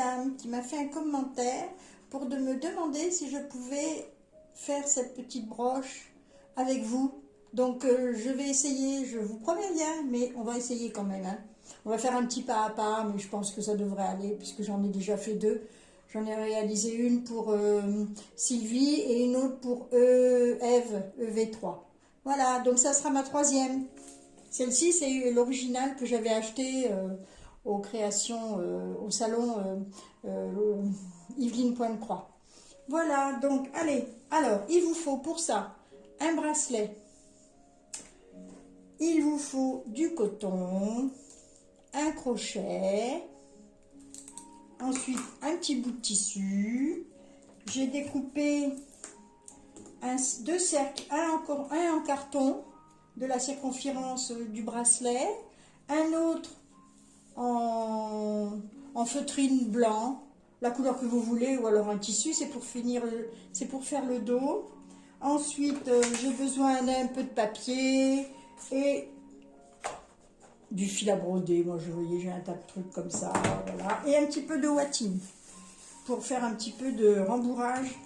dame qui m'a fait un commentaire pour me demander si je pouvais faire cette petite broche avec vous. Donc je vais essayer, je vous promets rien, mais on va essayer quand même. Hein. On va faire un petit pas à pas, mais je pense que ça devrait aller, puisque j'en ai déjà fait deux. J'en ai réalisé une pour Sylvie et une autre pour Eve, EV3. Voilà, donc ça sera ma troisième. Celle-ci, c'est l'original que j'avais acheté aux créations, au salon Yveline Pointe-Croix. Voilà, donc allez, alors il vous faut pour ça un bracelet. Il vous faut du coton, un crochet, ensuite un petit bout de tissu. J'ai découpé deux cercles, un en carton de la circonférence du bracelet, un autre en feutrine blanc, la couleur que vous voulez, ou alors un tissu, c'est pour finir, c'est pour faire le dos. Ensuite, j'ai besoin d'un peu de papier et du fil à broder. Moi, je voyais, j'ai un tas de trucs comme ça, voilà. Et un petit peu de ouatine pour faire un petit peu de rembourrage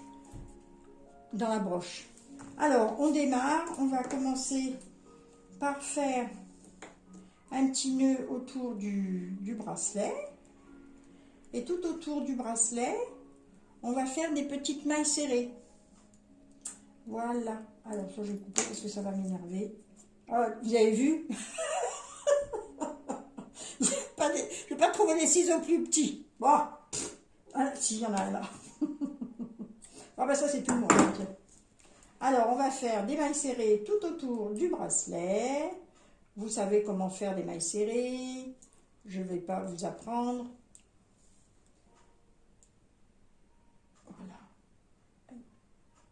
dans la broche. Alors, on démarre. On va commencer par faire un petit nœud autour du bracelet. Et tout autour du bracelet, on va faire des petites mailles serrées. Voilà. Alors, ça, je vais couper parce que ça va m'énerver. Oh, vous avez vu? Je vais pas trouver des ciseaux plus petits. Bon. Ah, si, il y en a un là. Ah ben ça, c'est tout le monde. Alors, on va faire des mailles serrées tout autour du bracelet. Vous savez comment faire des mailles serrées. Je ne vais pas vous apprendre. Voilà.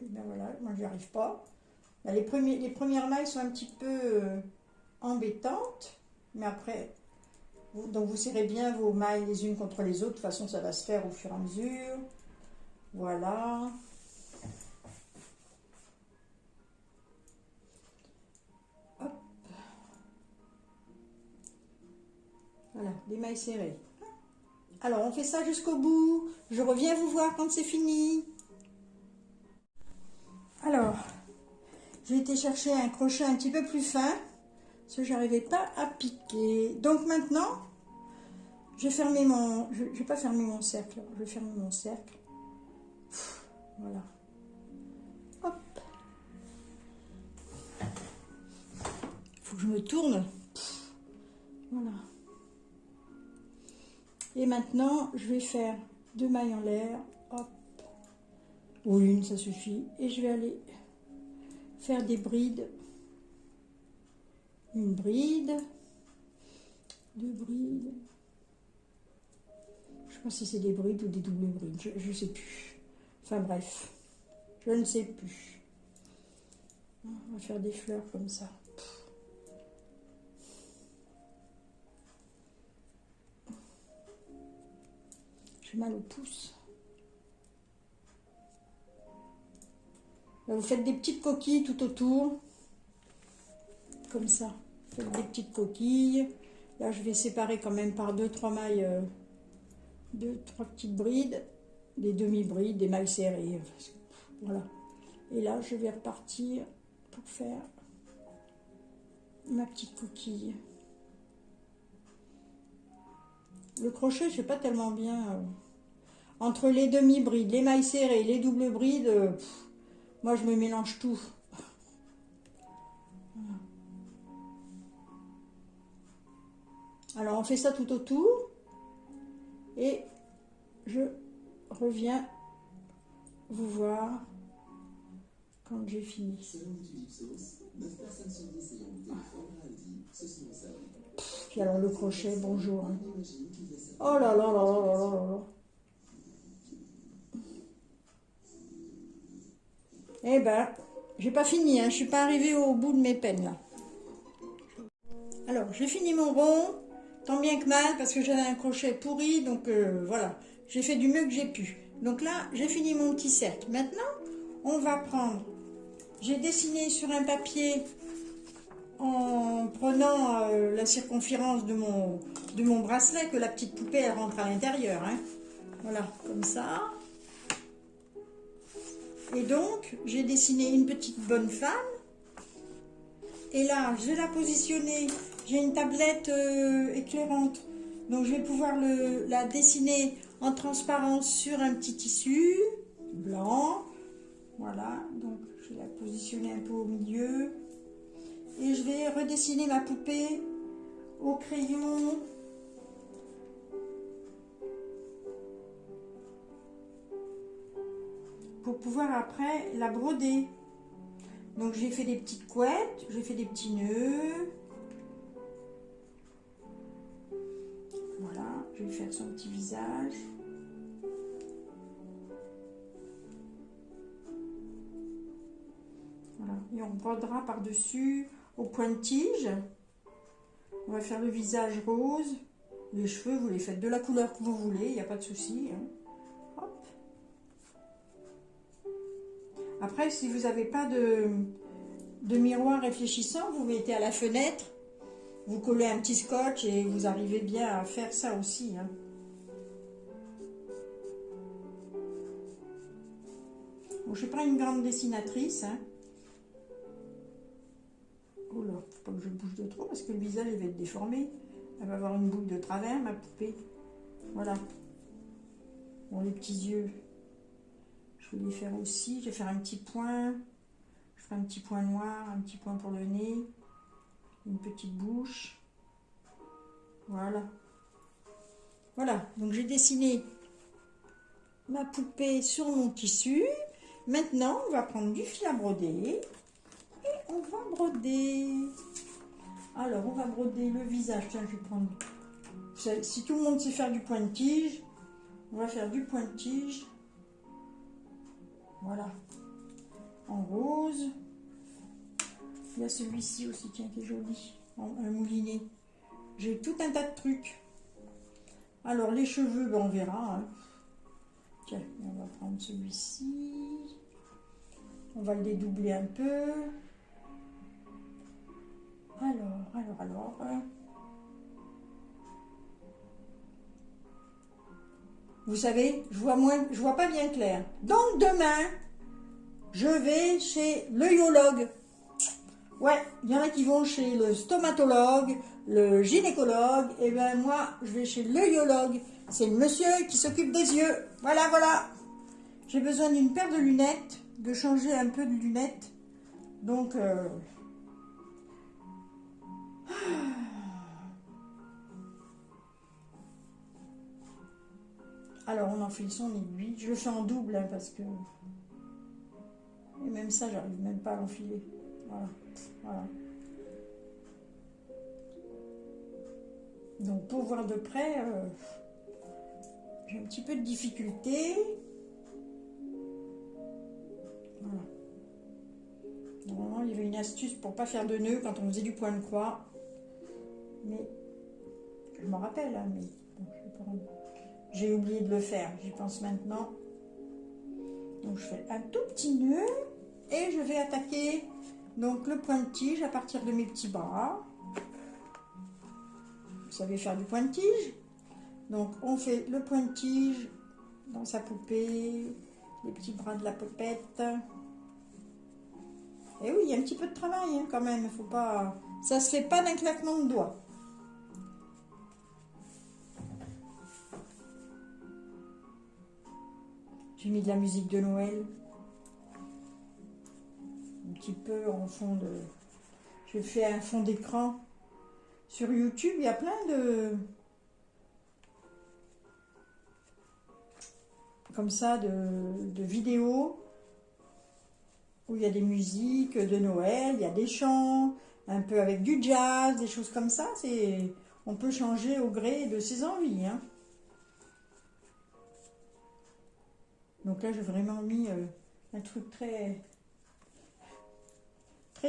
Et bien voilà, moi, j'y arrive pas. Là, les premières mailles sont un petit peu embêtantes. Mais après, donc vous serrez bien vos mailles les unes contre les autres. De toute façon, ça va se faire au fur et à mesure. Voilà. Hop. Voilà, des mailles serrées. Alors, on fait ça jusqu'au bout. Je reviens vous voir quand c'est fini. Alors, j'ai été chercher un crochet un petit peu plus fin, parce que je n'arrivais pas à piquer. Donc maintenant, je vais fermer mon... Je vais pas fermer mon cercle, je vais fermer mon cercle. Voilà. Hop. Il faut que je me tourne. Voilà. Et maintenant, je vais faire deux mailles en l'air. Hop. Ou une, ça suffit. Et je vais aller faire des brides. Une bride. Deux brides. Je ne sais pas si c'est des brides ou des doubles brides. Je ne sais plus. Enfin bref. Je ne sais plus. On va faire des fleurs comme ça. J'ai mal au pouce. Là, vous faites des petites coquilles tout autour. Comme ça. Vous faites des petites coquilles. Là, je vais séparer quand même par 2-3 mailles. 2-3 petites brides. Des demi-brides, des mailles serrées. Voilà. Et là, je vais repartir pour faire ma petite coquille. Le crochet, je ne sais pas tellement bien. Entre les demi-brides, les mailles serrées, les doubles brides, moi je me mélange tout. Voilà. Alors on fait ça tout autour. Et je reviens vous voir quand j'ai fini. Puis alors le crochet, bonjour. Hein. Oh là là là là là là là. Eh ben, j'ai pas fini, hein. Je suis pas arrivée au bout de mes peines là. Alors, j'ai fini mon rond, tant bien que mal, parce que j'avais un crochet pourri, donc voilà. J'ai fait du mieux que j'ai pu. Donc là, j'ai fini mon petit cercle. Maintenant, on va prendre... J'ai dessiné sur un papier en prenant la circonférence de mon bracelet, que la petite poupée elle rentre à l'intérieur. Hein. Voilà, comme ça. Et donc, j'ai dessiné une petite bonne femme. Et là, je vais la positionner. J'ai une tablette éclairante. Donc, je vais pouvoir la dessiner en transparence sur un petit tissu blanc. Voilà, donc je vais la positionner un peu au milieu. Et je vais redessiner ma poupée au crayon. Pour pouvoir après la broder. Donc j'ai fait des petites couettes, j'ai fait des petits nœuds. Voilà, je vais faire son petit visage. Voilà, et on brodera par-dessus au point-tige. On va faire le visage rose. Les cheveux, vous les faites de la couleur que vous voulez, il n'y a pas de souci. Hein. Hop. Après, si vous n'avez pas de miroir réfléchissant, vous mettez à la fenêtre, vous collez un petit scotch et vous arrivez bien à faire ça aussi. Hein. Bon, je ne suis pas une grande dessinatrice. Hein. Oh là, faut pas que je bouge de trop parce que le visage il va être déformé. Elle va avoir une boucle de travers, ma poupée. Voilà. Bon, les petits yeux, je vais les faire aussi. Je vais faire un petit point. Je ferai un petit point noir, un petit point pour le nez. Une petite bouche. Voilà. Voilà, donc j'ai dessiné ma poupée sur mon tissu. Maintenant, on va prendre du fil à broder. Et on va broder. Alors, on va broder le visage. Tiens, je vais prendre... Si tout le monde sait faire du point-tige, on va faire du point-tige. Voilà. En rose. Il y a celui-ci aussi, tiens, qui est joli. Un moulinet. J'ai tout un tas de trucs. Alors, les cheveux, ben, on verra. Hein. Tiens, on va prendre celui-ci. On va le dédoubler un peu. Alors. Vous savez, je vois pas bien clair. Donc demain, je vais chez l'œillologue. Ouais, il y en a qui vont chez le stomatologue, le gynécologue. Et ben moi, je vais chez l'œillologue. C'est le monsieur qui s'occupe des yeux. Voilà, voilà. J'ai besoin d'une paire de lunettes, de changer un peu de lunettes. Donc, alors, on enfile son aiguille. Je le fais en double, hein, parce que... Et même ça, j'arrive même pas à l'enfiler. Voilà. Donc, pour voir de près, j'ai un petit peu de difficulté. Voilà. Normalement, il y avait une astuce pour pas faire de nœud quand on faisait du point de croix. Mais, je m'en rappelle, hein, mais... Bon, j'ai oublié de le faire, j'y pense maintenant. Donc je fais un tout petit nœud et je vais attaquer donc le point-tige à partir de mes petits bras. Vous savez faire du point-tige. Donc on fait le point-tige dans sa poupée, les petits bras de la poupette. Et oui, il y a un petit peu de travail hein, quand même, faut pas... ça se fait pas d'un claquement de doigts. J'ai mis de la musique de Noël. Un petit peu en fond de... Je fais un fond d'écran. Sur YouTube, il y a plein de... comme ça, de vidéos où il y a des musiques de Noël, il y a des chants, un peu avec du jazz, des choses comme ça. On peut changer au gré de ses envies. Hein. Donc là, j'ai vraiment mis un truc très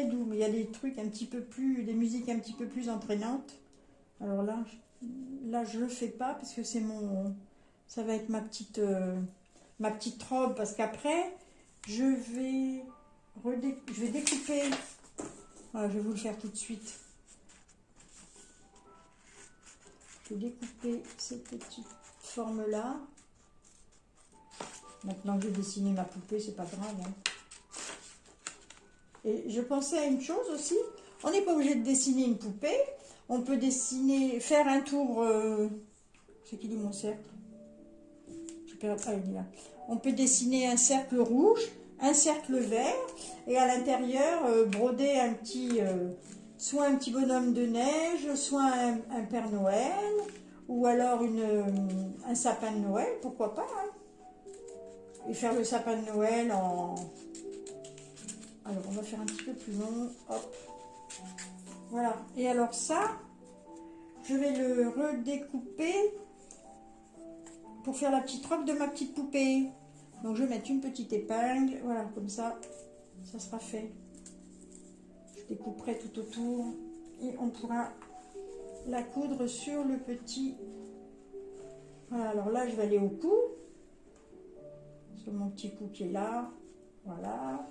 doux, mais il y a des trucs un petit peu plus, des musiques un petit peu plus entraînantes. Alors là, je le fais pas parce que ça va être ma petite robe, parce qu'après, je vais découper. Voilà, je vais vous le faire tout de suite. Je vais découper cette petite forme là. Maintenant que j'ai dessiné ma poupée, c'est pas grave. Hein. Et je pensais à une chose aussi. On n'est pas obligé de dessiner une poupée. On peut dessiner, faire un tour... c'est qui dit mon cercle? Je perds pas, il est là. On peut dessiner un cercle rouge, un cercle vert, et à l'intérieur, broder un petit... soit un petit bonhomme de neige, soit un Père Noël, ou alors un sapin de Noël, pourquoi pas, hein. Et faire le sapin de Noël en... Alors, on va faire un petit peu plus long. Hop. Voilà. Et alors ça, je vais le redécouper pour faire la petite robe de ma petite poupée. Donc, je vais mettre une petite épingle. Voilà, comme ça, ça sera fait. Je découperai tout autour et on pourra la coudre sur le petit... Voilà, alors là, je vais aller au cou. Sur mon petit cou qui est là. Voilà.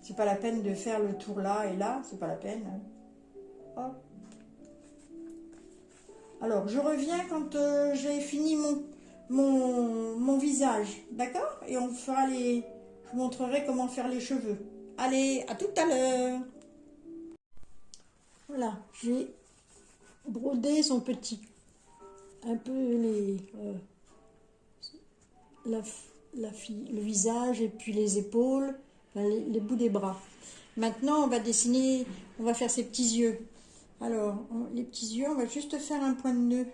C'est pas la peine de faire le tour là et là. C'est pas la peine. Hop. Alors, je reviens quand j'ai fini mon visage. D'accord? Et on fera les... Je vous montrerai comment faire les cheveux. Allez, à tout à l'heure. Voilà, j'ai brodé son petit... Un peu le visage et puis les épaules, les bouts des bras. Maintenant, on va dessiner, on va faire ses petits yeux. Alors, les petits yeux, on va juste faire un point de nœud.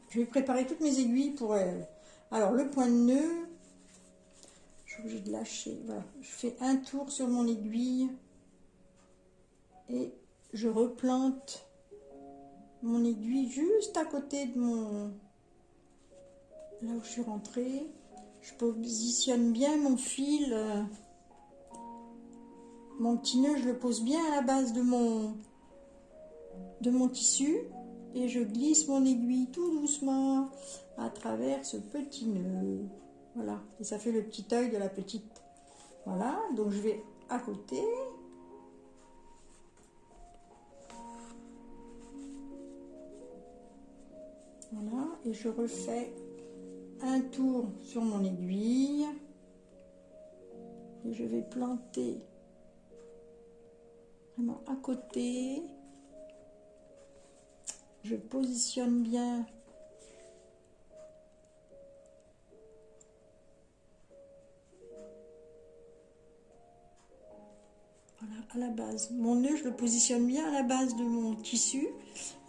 Je vais préparer toutes mes aiguilles pour elle. Alors, le point de nœud, je suis obligée de lâcher. Voilà, je fais un tour sur mon aiguille et je replante mon aiguille juste à côté de mon... Là où je suis rentrée. Je positionne bien mon fil. Mon petit nœud, je le pose bien à la base de mon tissu. Et je glisse mon aiguille tout doucement à travers ce petit nœud. Voilà. Et ça fait le petit œil de la petite. Voilà. Donc je vais à côté. Voilà. Et je refais un tour sur mon aiguille. Et je vais planter vraiment à côté. Je positionne bien voilà, à la base. Mon nœud, je le positionne bien à la base de mon tissu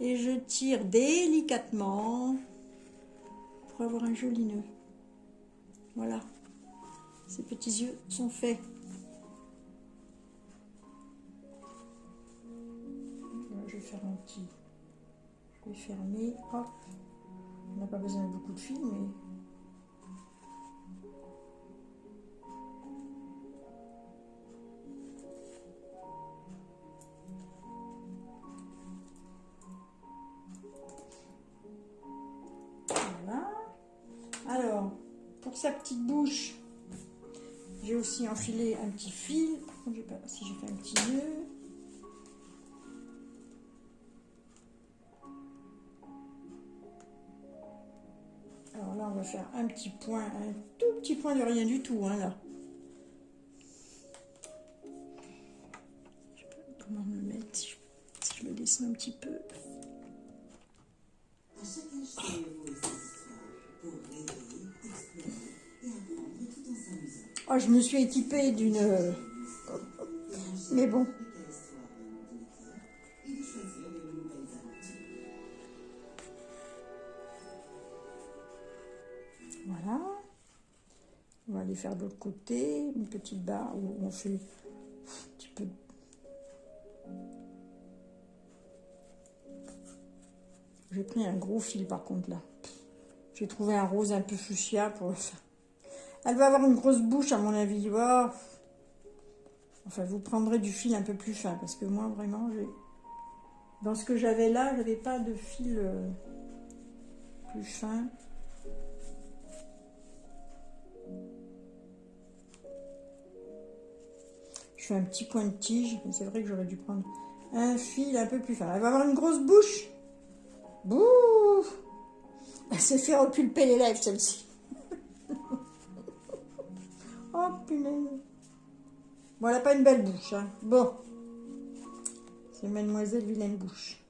et je tire délicatement pour avoir un joli nœud. Voilà, ces petits yeux sont faits. Je vais faire un petit... Je vais fermer, hop. On n'a pas besoin de beaucoup de fil, mais... Voilà. Alors, pour sa petite bouche, j'ai aussi enfilé un petit fil. Je sais pas si j'ai fait un petit nœud. Alors là, on va faire un petit point, un tout petit point de rien du tout, hein, là. Je sais pas comment me mettre, si je me dessine un petit peu. Oh, je me suis équipée d'une... Mais bon. Voilà. On va aller faire de l'autre côté, une petite barre où on fait un petit peu. J'ai pris un gros fil par contre là. J'ai trouvé un rose un peu fuchsia pour le faire. Elle va avoir une grosse bouche à mon avis. Oh. Enfin, vous prendrez du fil un peu plus fin parce que moi vraiment, dans ce que j'avais là, j'avais pas de fil plus fin. Je fais un petit point de tige, mais c'est vrai que j'aurais dû prendre un fil un peu plus fin. Elle va avoir une grosse bouche. Bouh! Elle s'est fait repulper les lèvres, celle-ci. Oh, punaise. Bon, elle n'a pas une belle bouche, hein. Bon. C'est Mademoiselle Vilaine Bouche.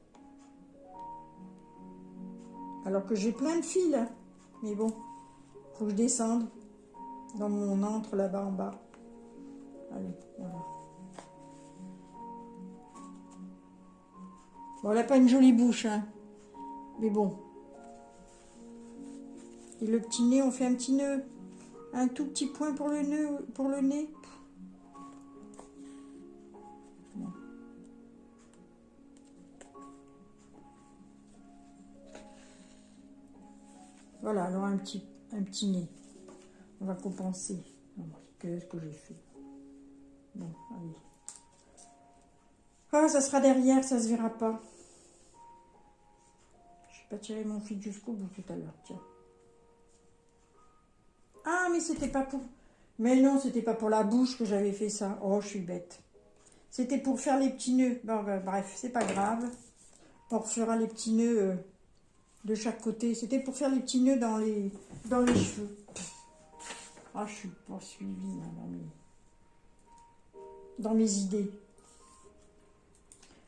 Alors que j'ai plein de fils, hein. Mais bon, faut que je descende dans mon antre là-bas en bas. Allez, voilà. Bon, elle n'a pas une jolie bouche, hein. Mais bon. Et le petit nez, on fait un petit nœud. Un tout petit point pour le nœud, pour le nez. Bon. Voilà, alors un petit nez. On va compenser. Qu'est-ce que j'ai fait? Bon, allez. Ah, ça sera derrière, ça se verra pas. Je n'ai pas tiré mon fil jusqu'au bout tout à l'heure, tiens. Ah, mais c'était pas pour... Mais non, c'était pas pour la bouche que j'avais fait ça. Oh, je suis bête. C'était pour faire les petits nœuds. Bon, ben, bref, c'est pas grave. On refera les petits nœuds de chaque côté. C'était pour faire les petits nœuds dans les cheveux. Ah, je suis pas suivie dans mes idées.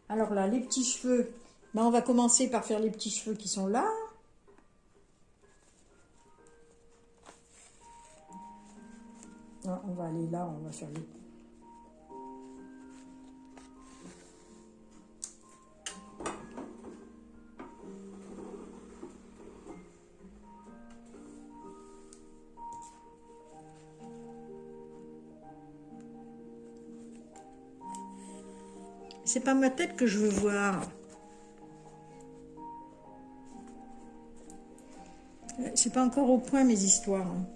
Alors là, les petits cheveux. Ben, on va commencer par faire les petits cheveux qui sont là. Ah, on va aller là, on va faire les... C'est pas ma tête que je veux voir. C'est pas encore au point mes histoires. Hein.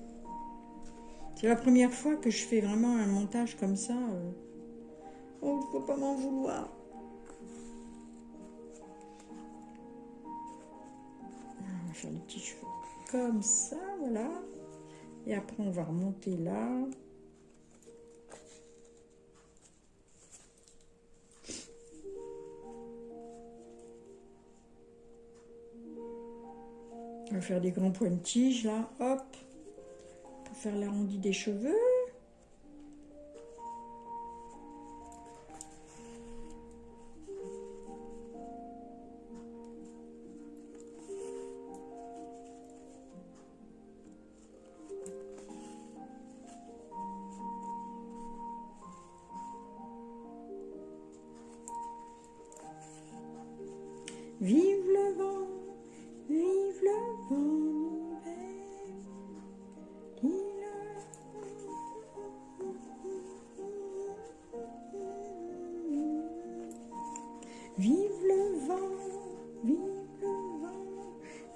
C'est la première fois que je fais vraiment un montage comme ça. Oh, faut pas m'en vouloir. On va faire les petits cheveux comme ça, voilà. Et après, on va remonter là. On va faire des grands points de tige, là, hop. Pour faire l'arrondi des cheveux. Vive le vent, vive le vent d'hiver. Vive le vent, vive le vent,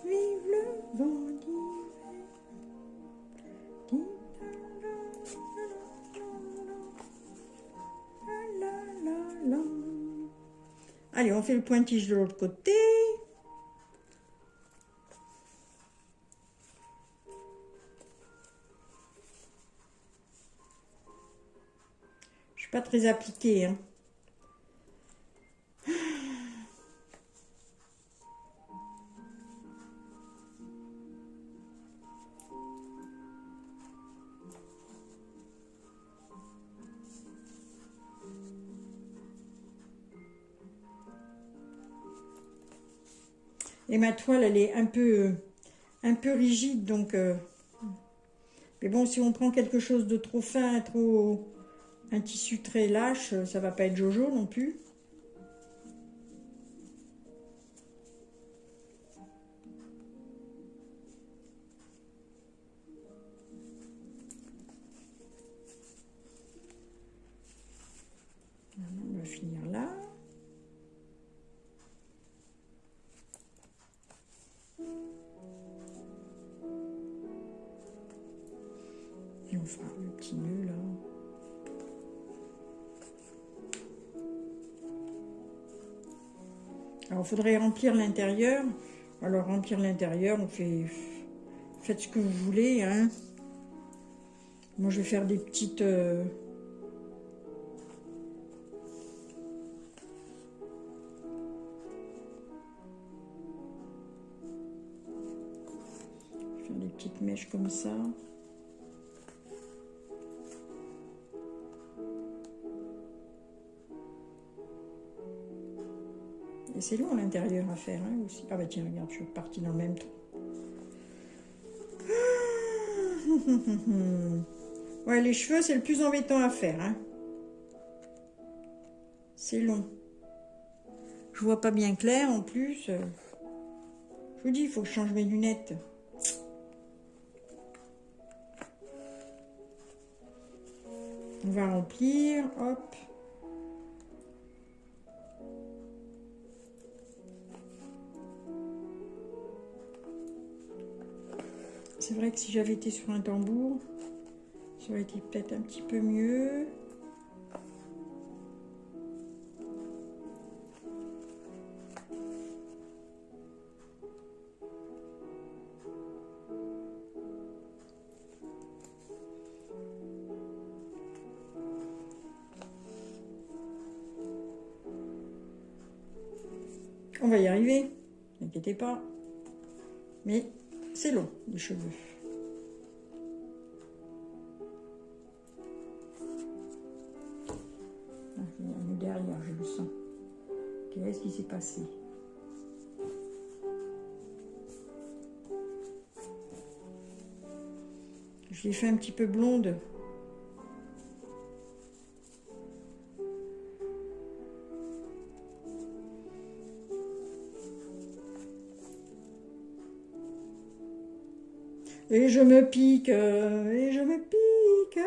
vive le vent d'hiver. Allez, on fait le pointige de l'autre côté. Je suis pas très appliquée, hein. Et ma toile, elle est un peu rigide, donc... Mais bon, si on prend quelque chose de trop fin, un tissu très lâche, ça va pas être jojo non plus. On va finir là. Et on fera le petit nœud là. Alors, il faudrait remplir l'intérieur. Alors, remplir l'intérieur, on fait... Faites ce que vous voulez, hein. Moi, je vais faire des petites... petites mèches comme ça. Et c'est long à l'intérieur à faire hein, aussi. Ah bah tiens, regarde, je suis repartie dans le même temps. Ouais, les cheveux, c'est le plus embêtant à faire. Hein. C'est long. Je vois pas bien clair en plus. Je vous dis, il faut que je change mes lunettes. On va remplir, hop. C'est vrai que si j'avais été sur un tambour, ça aurait été peut-être un petit peu mieux. On va y arriver, n'inquiétez pas. Mais c'est long, les cheveux. Ah, il y en a derrière, je le sens. Qu'est-ce qui s'est passé? Je l'ai fait un petit peu blonde. Et je me pique, et je me pique.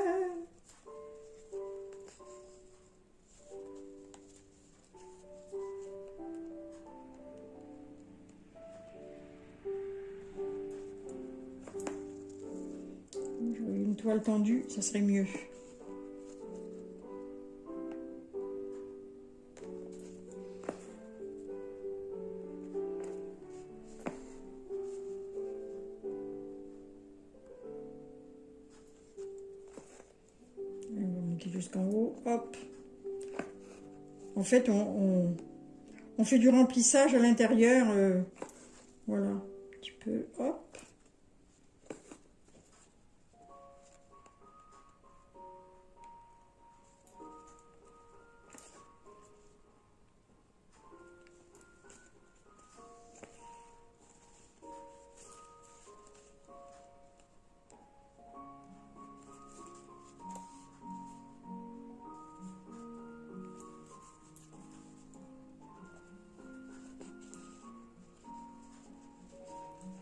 J'aurais une toile tendue, ça serait mieux. Jusqu'en haut, hop. En fait, on fait du remplissage à l'intérieur, voilà, un petit peu, hop.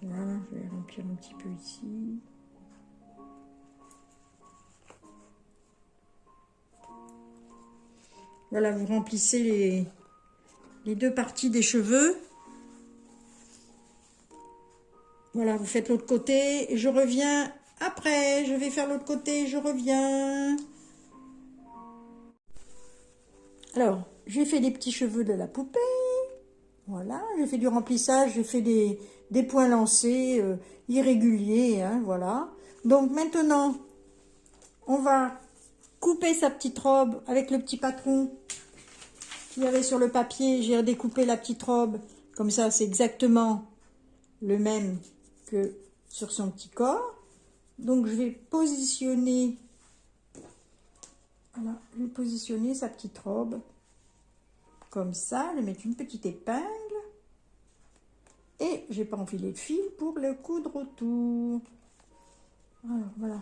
Voilà, je vais remplir un petit peu ici. Voilà, vous remplissez les deux parties des cheveux. Voilà, vous faites l'autre côté et je reviens après. Je vais faire l'autre côté, je reviens. Alors, j'ai fait les petits cheveux de la poupée. Voilà, j'ai fait du remplissage, j'ai fait des points lancés irréguliers, hein, voilà. Donc maintenant, on va couper sa petite robe avec le petit patron qu'il y avait sur le papier. J'ai redécoupé la petite robe, comme ça c'est exactement le même que sur son petit corps. Donc je vais positionner, voilà, je vais positionner sa petite robe comme ça, lui mettre une petite épingle. Et j'ai pas enfilé le fil pour le coudre autour. Alors voilà.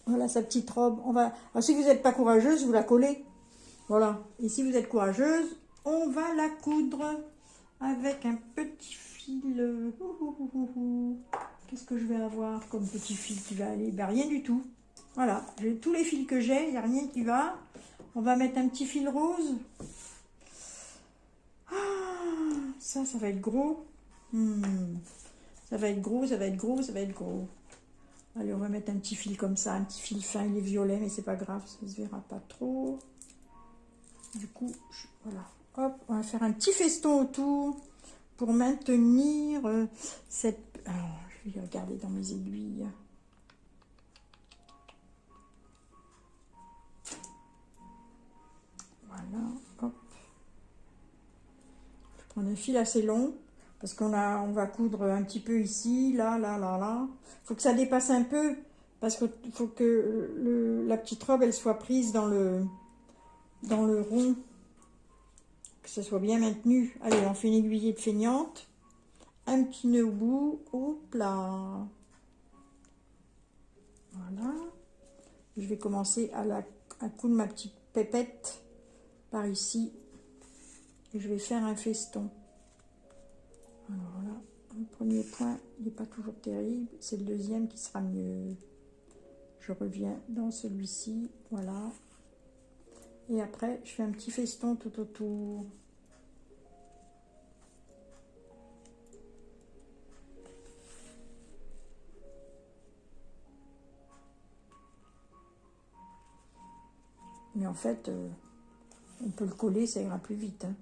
Voilà sa petite robe. On va. Alors, si vous n'êtes pas courageuse, vous la collez. Voilà. Et si vous êtes courageuse, on va la coudre avec un petit fil. Qu'est-ce que je vais avoir comme petit fil qui va aller? Ben, rien du tout. Voilà. Tous les fils que j'ai, il n'y a rien qui va. On va mettre un petit fil rose. Ça va être gros. Ça va être gros, ça va être gros, ça va être gros. Allez, on va mettre un petit fil comme ça, un petit fil fin, il est violet, mais c'est pas grave, ça se verra pas trop. Du coup, voilà. Hop, on va faire un petit feston autour pour maintenir cette... Alors, je vais regarder dans mes aiguilles. Voilà, hop. Je prends un fil assez long. Parce on va coudre un petit peu ici, là, là, là, là. Il faut que ça dépasse un peu, parce qu'il faut que la petite robe, elle soit prise dans le rond, que ça soit bien maintenu. Allez, on fait une aiguillette feignante, un petit nœud au bout, hop là. Voilà. Je vais commencer à coudre ma petite pépette par ici. Et je vais faire un feston. Alors là, le premier point, il n'est pas toujours terrible. C'est le deuxième qui sera mieux. Je reviens dans celui-ci, voilà. Et après, je fais un petit feston tout autour. Mais en fait, on peut le coller, ça ira plus vite. Hein.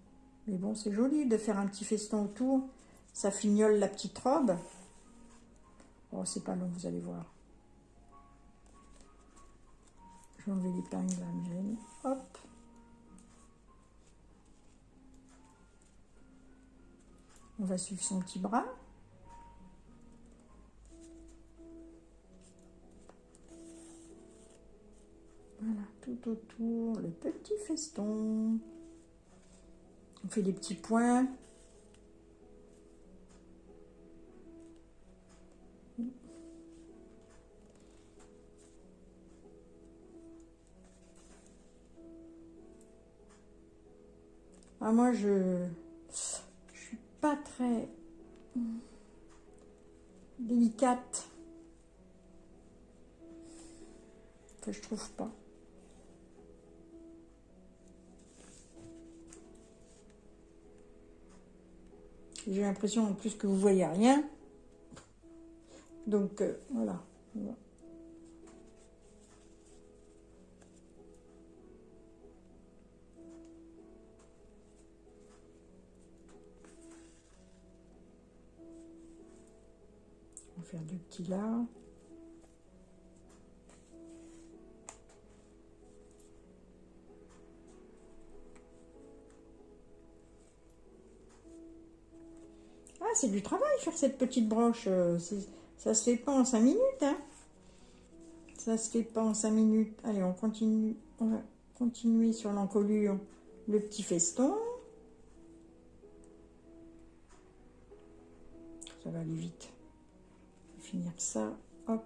Mais bon, c'est joli de faire un petit feston autour. Ça fignole la petite robe. Oh, c'est pas long, vous allez voir. Je vais enlever l'épingle, là, me gêne. Hop. On va suivre son petit bras. Voilà, tout autour, le petit feston. On fait des petits points. Ah, moi, je suis pas très délicate. Enfin, je trouve pas. J'ai l'impression en plus que vous voyez rien. Donc, voilà. On va faire deux petits là. Ah, c'est du travail faire cette petite broche. Ça se fait pas en 5 minutes. Hein. Ça se fait pas en 5 minutes. Allez, on continue. On va continuer sur l'encolure le petit feston. Ça va aller vite. On va finir ça. Hop.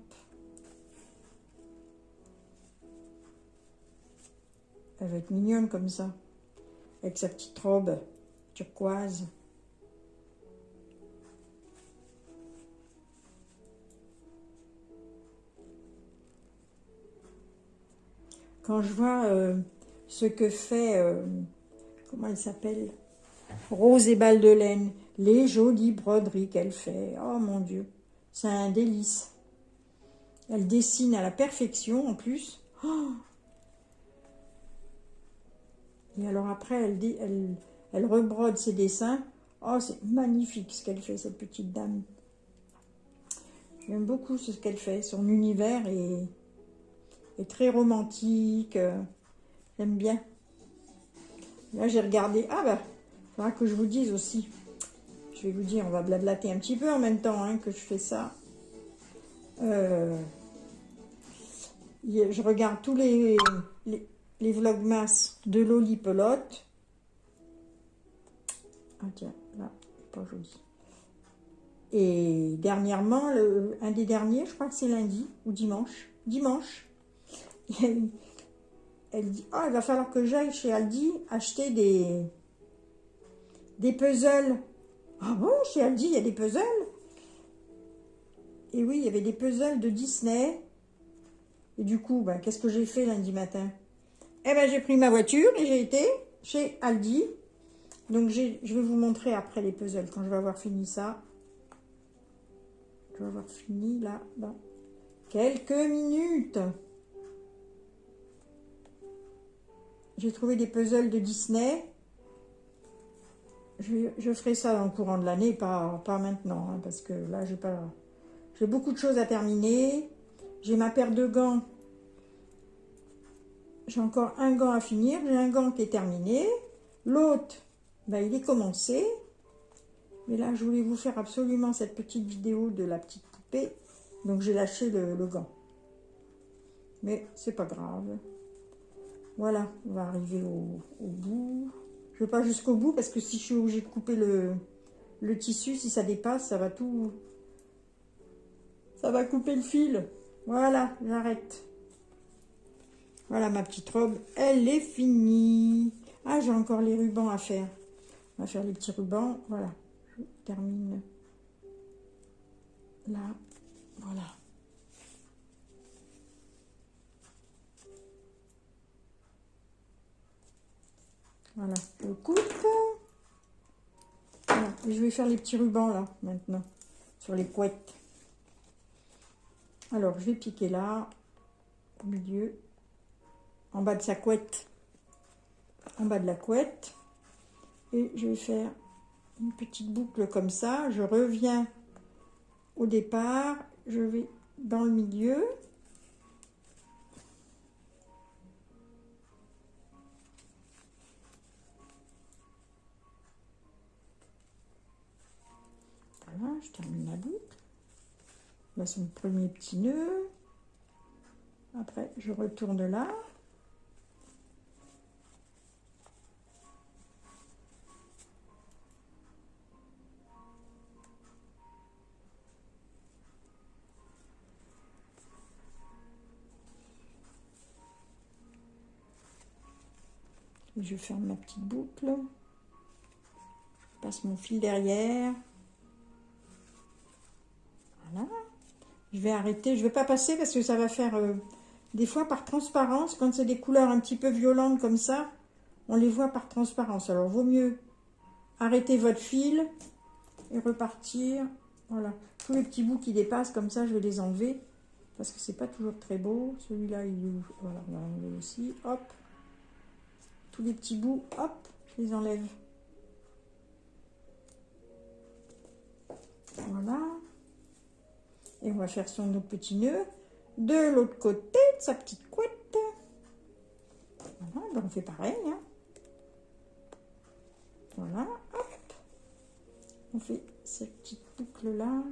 Elle va être mignonne comme ça. Avec sa petite robe turquoise. Quand je vois ce que fait, comment elle s'appelle, Rose et Balle de Laine, les jolies broderies qu'elle fait, oh mon Dieu, c'est un délice. Elle dessine à la perfection en plus. Oh, et alors après, elle rebrode ses dessins. Oh, c'est magnifique ce qu'elle fait, cette petite dame. J'aime beaucoup ce qu'elle fait. Son univers est très romantique. J'aime bien. Là, j'ai regardé. Ah bah, il faudra que je vous dise aussi. Je vais vous dire, on va blablater un petit peu en même temps hein, que je fais ça. Je regarde tous les vlogmas de Loli Pelote. Ah tiens, là, pas joli. Et dernièrement, un des derniers, je crois que c'est lundi ou dimanche. Dimanche. Elle dit, oh, il va falloir que j'aille chez Aldi acheter des puzzles. Ah bon, chez Aldi, il y a des puzzles? Et oui, il y avait des puzzles de Disney. Et du coup, ben, qu'est-ce que j'ai fait lundi matin? Eh ben, j'ai pris ma voiture et j'ai été chez Aldi. Donc, je vais vous montrer après les puzzles quand je vais avoir fini ça. Je vais avoir fini là, dans quelques minutes. J'ai trouvé des puzzles de Disney. Je ferai ça dans le courant de l'année, pas maintenant, hein, parce que là, j'ai beaucoup de choses à terminer. J'ai ma paire de gants. J'ai encore un gant à finir. J'ai un gant qui est terminé. L'autre, ben, il est commencé. Mais là, je voulais vous faire absolument cette petite vidéo de la petite poupée. Donc, j'ai lâché le gant. Mais c'est pas grave. Voilà, on va arriver au bout. Je ne vais pas jusqu'au bout parce que si je suis obligée de couper le tissu, si ça dépasse, ça va tout... Ça va couper le fil. Voilà, j'arrête. Voilà, ma petite robe, elle est finie. Ah, j'ai encore les rubans à faire. On va faire les petits rubans. Voilà, je termine là. Voilà. Voilà, je coupe. Voilà. Et je vais faire les petits rubans là, maintenant, sur les couettes. Alors, je vais piquer là, au milieu, en bas de sa couette, en bas de la couette. Et je vais faire une petite boucle comme ça. Je reviens au départ, je vais dans le milieu. Voilà, je termine la boucle. Là, c'est mon premier petit nœud. Après, je retourne là. Je ferme ma petite boucle. Je passe mon fil derrière. Voilà. Je vais arrêter. Je ne vais pas passer parce que ça va faire... des fois par transparence, quand c'est des couleurs un petit peu violentes comme ça, on les voit par transparence. Alors, vaut mieux arrêter votre fil et repartir. Voilà. Tous les petits bouts qui dépassent comme ça, je vais les enlever parce que c'est pas toujours très beau. Celui-là, il est... Voilà, on va l'enlever aussi. Hop. Tous les petits bouts, hop, je les enlève. Voilà. Et on va faire son autre petit nœud de l'autre côté de sa petite couette. Voilà, ben on fait pareil. Hein. Voilà, hop. On fait cette petite boucle-là.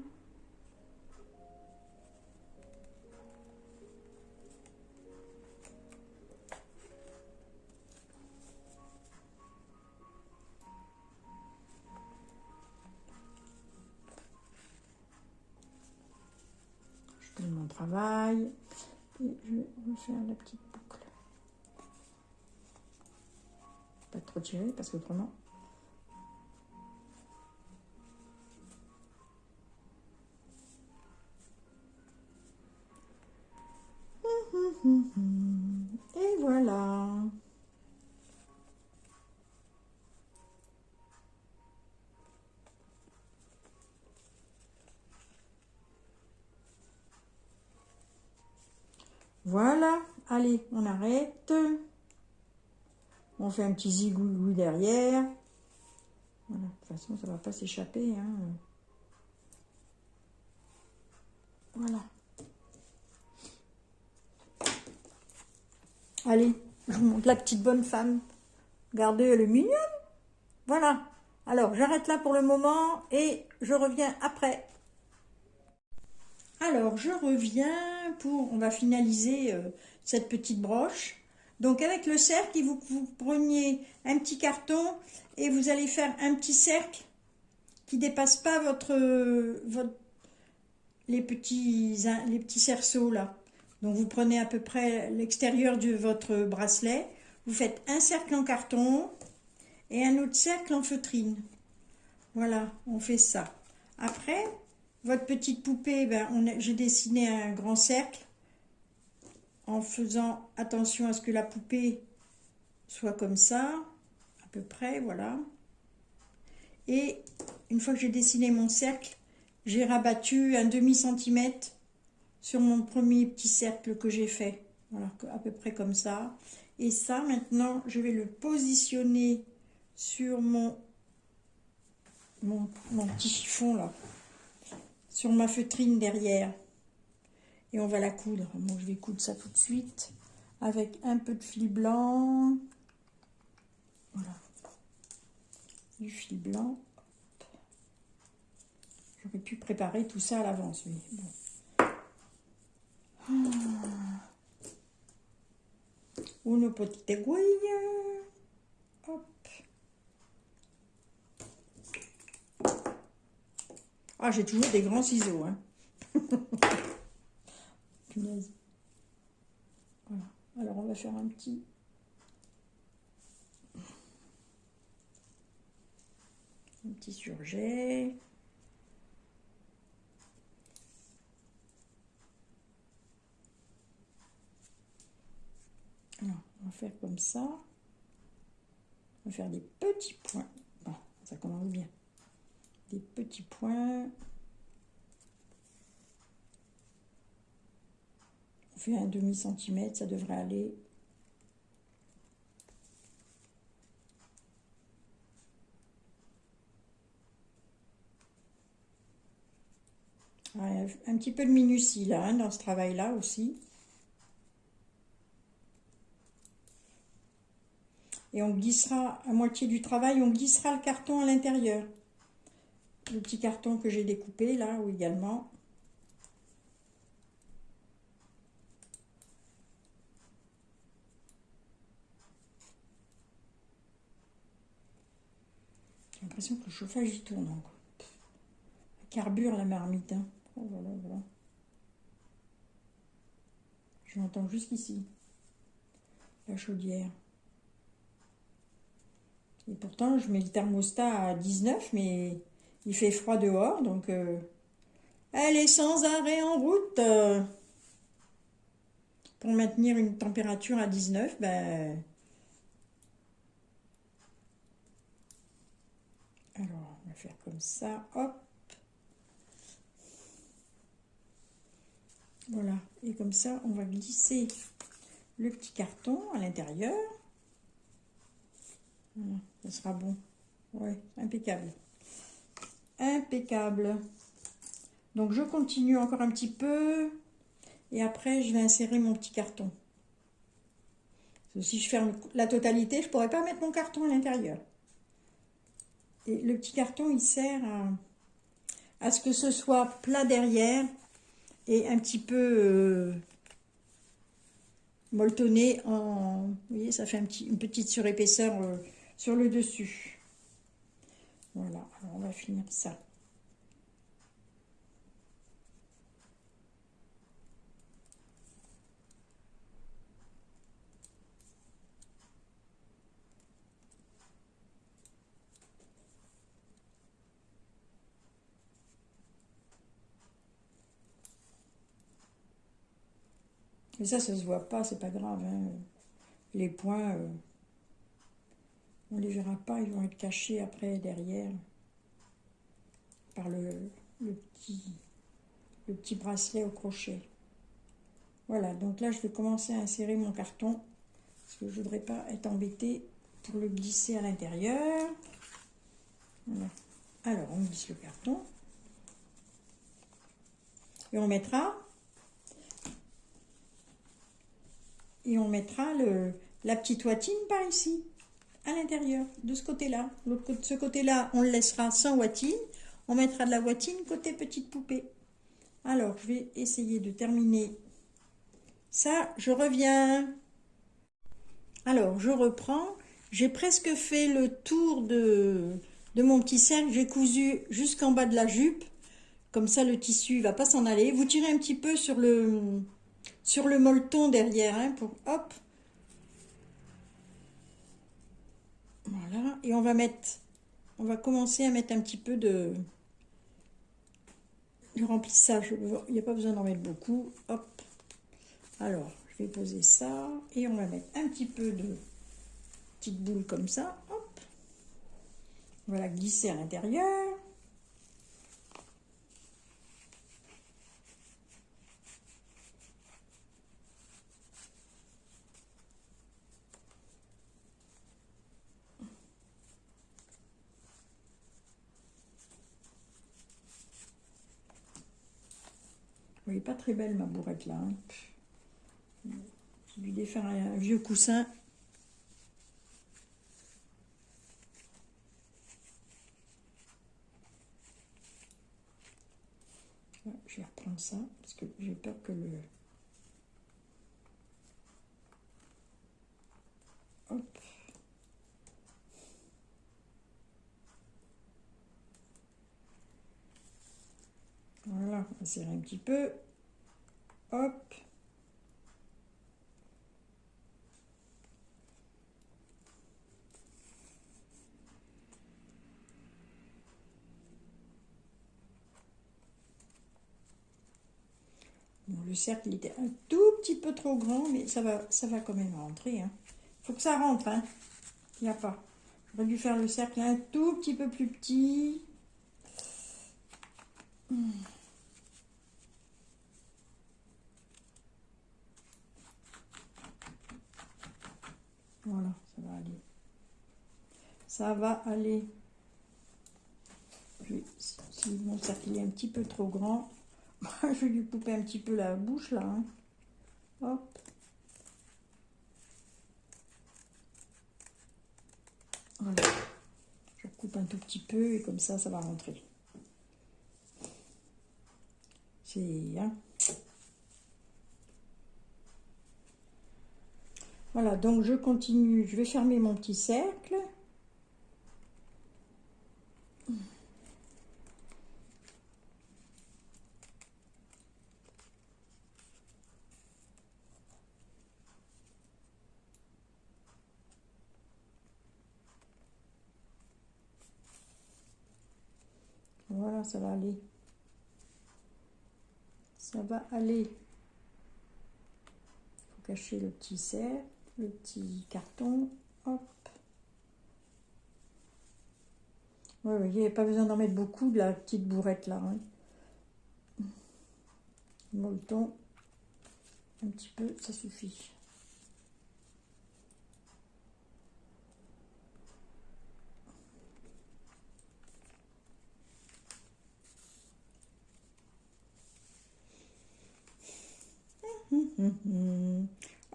Je donne mon travail. Et je vais faire la petite boucle. Pas trop tirer parce que autrement... Et voilà. Voilà. Allez, on arrête. On fait un petit zigouigou derrière. Voilà. De toute façon, ça ne va pas s'échapper. Hein. Voilà. Allez, je vous montre la petite bonne femme. Regardez, elle est mignonne. Voilà. Alors, j'arrête là pour le moment et je reviens après. Alors, je reviens pour... On va finaliser cette petite broche. Donc, avec le cercle, vous preniez un petit carton et vous allez faire un petit cercle qui ne dépasse pas les petits cerceaux là. Donc, vous prenez à peu près l'extérieur de votre bracelet. Vous faites un cercle en carton et un autre cercle en feutrine. Voilà, on fait ça. Après, votre petite poupée, ben, j'ai dessiné un grand cercle en faisant attention à ce que la poupée soit comme ça, à peu près, voilà. Et une fois que j'ai dessiné mon cercle, j'ai rabattu un demi-centimètre sur mon premier petit cercle que j'ai fait. Voilà, à peu près comme ça. Et ça, maintenant, je vais le positionner sur mon petit chiffon là, sur ma feutrine derrière. Et on va la coudre. Bon, je vais coudre ça tout de suite avec un peu de fil blanc. Voilà. Du fil blanc. J'aurais pu préparer tout ça à l'avance, mais bon. Une petite aiguille. Hop. Ah, j'ai toujours des grands ciseaux, hein. Punaise. Voilà. Alors, on va faire un petit... surjet. Alors, on va faire comme ça. On va faire des petits points. Bon, ça commence bien. Des petits points. On fait un demi-centimètre, ça devrait aller. Ouais, un petit peu de minutie là, hein, dans ce travail-là aussi. Et on glissera, à moitié du travail, on glissera le carton à l'intérieur. Le petit carton que j'ai découpé là, ou également. J'ai l'impression que le chauffage y tourne encore. Carbure la marmite. Hein. Oh, voilà, voilà. Je l'entends jusqu'ici. La chaudière. Et pourtant, je mets le thermostat à 19, mais il fait froid dehors, donc elle est sans arrêt en route. Pour maintenir une température à 19, ben... Alors, on va faire comme ça, hop. Voilà, et comme ça, on va glisser le petit carton à l'intérieur. Voilà, ça sera bon. Ouais, impeccable. Impeccable. Donc, je continue encore un petit peu. Et après, je vais insérer mon petit carton. Si je ferme la totalité, je ne pourrais pas mettre mon carton à l'intérieur. Et le petit carton, il sert à ce que ce soit plat derrière et un petit peu molletonné en... Vous voyez, ça fait une petite surépaisseur sur le dessus. Voilà, alors on va finir ça. Mais ça se voit pas, c'est pas grave. Hein. Les points, on les verra pas, ils vont être cachés après, derrière, par le petit bracelet au crochet. Voilà, donc là, je vais commencer à insérer mon carton, parce que je voudrais pas être embêtée pour le glisser à l'intérieur. Voilà. Alors, on glisse le carton. Et on mettra... Et on mettra la petite watine par ici, à l'intérieur, de ce côté-là. De ce côté-là, on le laissera sans watine. On mettra de la watine côté petite poupée. Alors, je vais essayer de terminer ça. Je reviens. Alors, je reprends. J'ai presque fait le tour de mon petit cercle. J'ai cousu jusqu'en bas de la jupe. Comme ça, le tissu ne va pas s'en aller. Vous tirez un petit peu sur le molleton derrière, hein, pour hop. Voilà, et on va commencer à mettre un petit peu de remplissage. Il n'y a pas besoin d'en mettre beaucoup. Hop. Alors, je vais poser ça et on va mettre un petit peu de petites boules comme ça. Hop. On va la glisser à l'intérieur. Vous voyez, pas très belle ma bourrette là. Hein. J'ai dû défaire un vieux coussin. comme ça, parce que j'ai peur que le... Hop. Voilà, on va serrer un petit peu. Hop. Bon, le cercle il était un tout petit peu trop grand, mais ça va quand même rentrer. Hein. Faut que ça rentre, hein. Il n'y a pas. J'aurais dû faire le cercle un tout petit peu plus petit. Voilà, ça va aller. Ça va aller. Si mon cercle est un petit peu trop grand, je vais lui couper un petit peu la bouche là. Hein. Hop. Voilà. Je coupe un tout petit peu et comme ça va rentrer. C'est... Hein. Voilà, donc je continue. Je vais fermer mon petit cercle. Voilà, ça va aller. Ça va aller. Il faut cacher le petit cercle, le petit carton. Hop. Ouais, vous voyez, pas besoin d'en mettre beaucoup de la petite bourrette là. Hein. Molleton, un petit peu, ça suffit.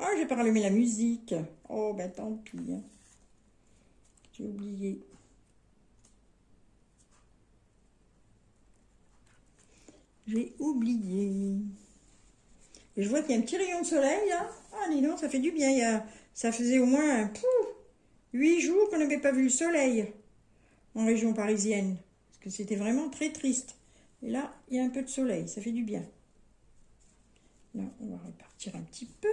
Oh, j'ai pas rallumé la musique. Oh, ben tant pis. Hein. J'ai oublié. J'ai oublié. Et je vois qu'il y a un petit rayon de soleil là. Ah, dis donc, ça fait du bien. Ça faisait au moins 8 jours qu'on n'avait pas vu le soleil en région parisienne. Parce que c'était vraiment très triste. Et là, il y a un peu de soleil. Ça fait du bien. Là, on va repartir un petit peu.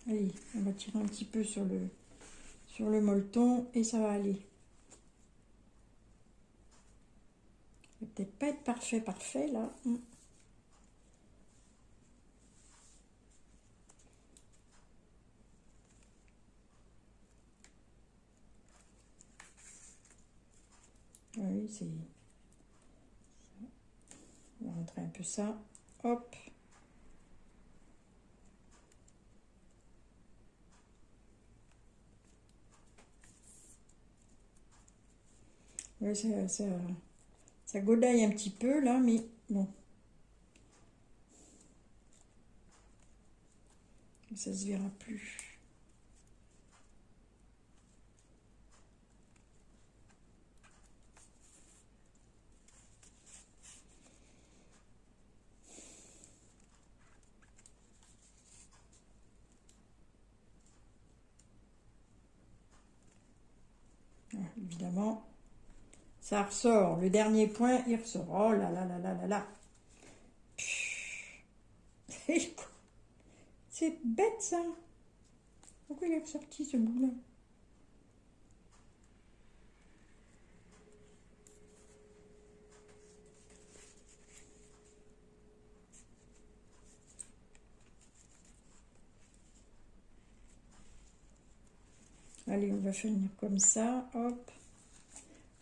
Allez, on va tirer un petit peu sur le molleton et ça va aller. Ça va peut-être pas être parfait là. Oui, c'est... On va rentrer un peu ça. Hop. Oui, ça godaille un petit peu là, mais bon. Ça se verra plus. Évidemment, ça ressort. Le dernier point, il ressort. Oh là là là là là là. C'est bête ça. Pourquoi il est ressorti ce bout-là? Allez, on va finir comme ça. Hop.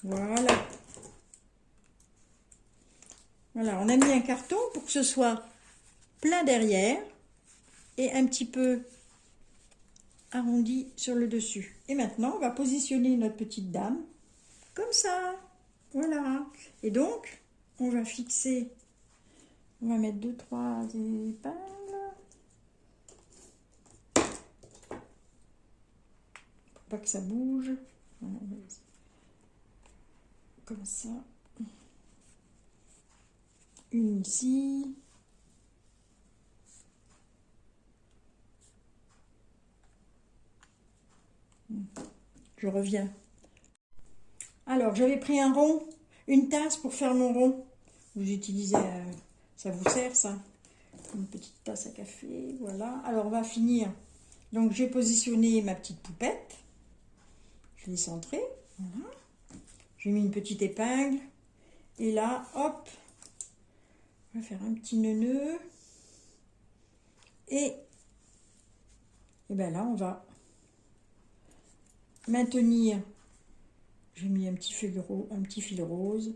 Voilà. Voilà, on a mis un carton pour que ce soit plein derrière et un petit peu arrondi sur le dessus. Et maintenant, on va positionner notre petite dame comme ça. Voilà. Et donc, on va fixer On va mettre 2-3 épingles. Faut pas que ça bouge. Voilà, comme ça. Une ici. Je reviens. Alors, j'avais pris un rond, une tasse pour faire mon rond. Vous utilisez, ça vous sert ça, une petite tasse à café, voilà. Alors, on va finir. Donc, j'ai positionné ma petite poupette. Je l'ai centrée, voilà. J'ai mis une petite épingle. Et là, hop, on va faire un petit nœud. Et bien là, on va maintenir. J'ai mis un petit fil rose.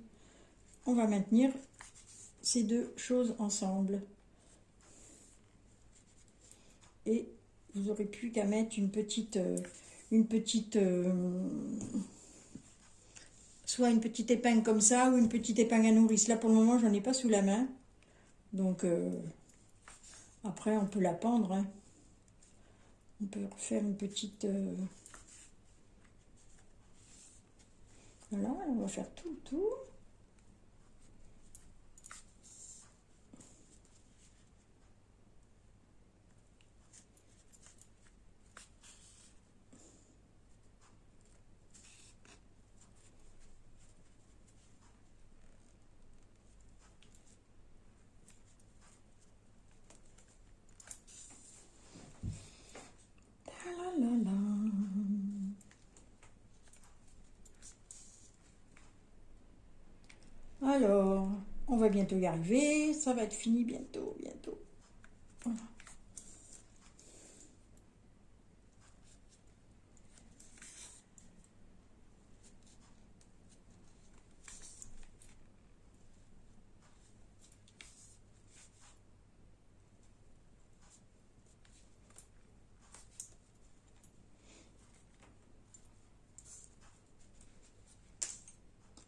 On va maintenir ces deux choses ensemble. Et vous n'aurez plus qu'à mettre soit une petite épingle comme ça ou une petite épingle à nourrice. Là, pour le moment, j'en ai pas sous la main. Donc, après, on peut la pendre. Hein. On peut refaire une petite... Voilà, on va faire tout le tour. Alors, on va bientôt y arriver. Ça va être fini bientôt. Voilà.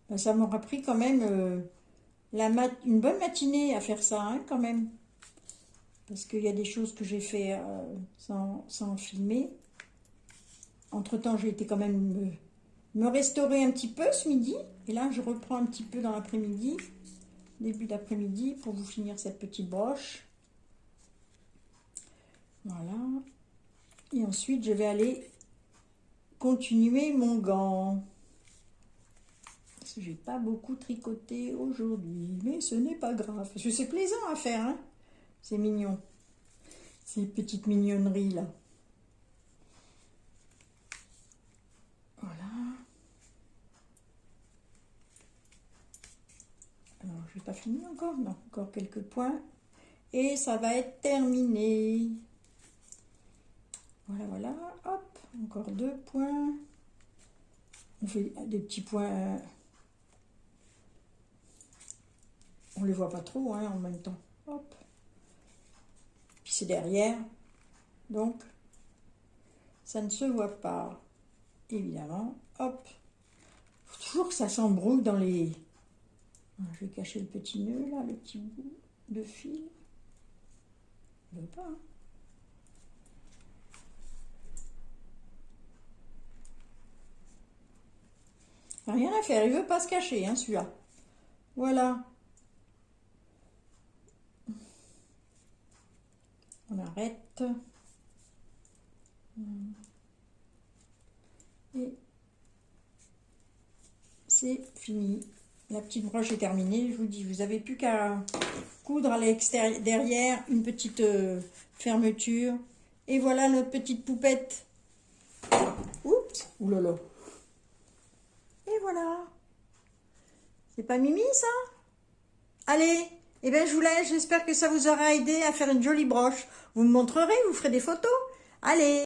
Ben, ça m'aura pris quand même une bonne matinée à faire ça, hein, quand même. Parce qu'il y a des choses que j'ai fait sans filmer. Entre-temps, j'ai été quand même me restaurer un petit peu ce midi. Et là, je reprends un petit peu dans l'après-midi, début d'après-midi, pour vous finir cette petite broche. Voilà. Et ensuite, je vais aller continuer mon gant. Parce que j'ai pas beaucoup tricoté aujourd'hui. Mais ce n'est pas grave. Parce que c'est plaisant à faire, hein. C'est mignon. Ces petites mignonneries, là. Voilà. Alors, je n'ai pas fini encore. Non, encore quelques points. Et ça va être terminé. Voilà, voilà. Hop, encore 2 points. On fait des petits points. On les voit pas trop, hein, en même temps. Hop. Puis c'est derrière. Donc, ça ne se voit pas. Évidemment. Hop. Faut toujours que ça s'embrouille dans les... Je vais cacher le petit nœud, là, le petit bout de fil. Je veux pas, hein. Rien à faire, il veut pas se cacher, hein, celui-là. Voilà. On arrête. Et c'est fini. La petite broche est terminée. Je vous dis, vous n'avez plus qu'à coudre à l'extérieur, derrière, une petite fermeture. Et voilà notre petite poupette. Oups, oulala. Et voilà. C'est pas Mimi, ça? Allez, eh bien, je vous laisse. J'espère que ça vous aura aidé à faire une jolie broche. Vous me montrerez, vous ferez des photos. Allez.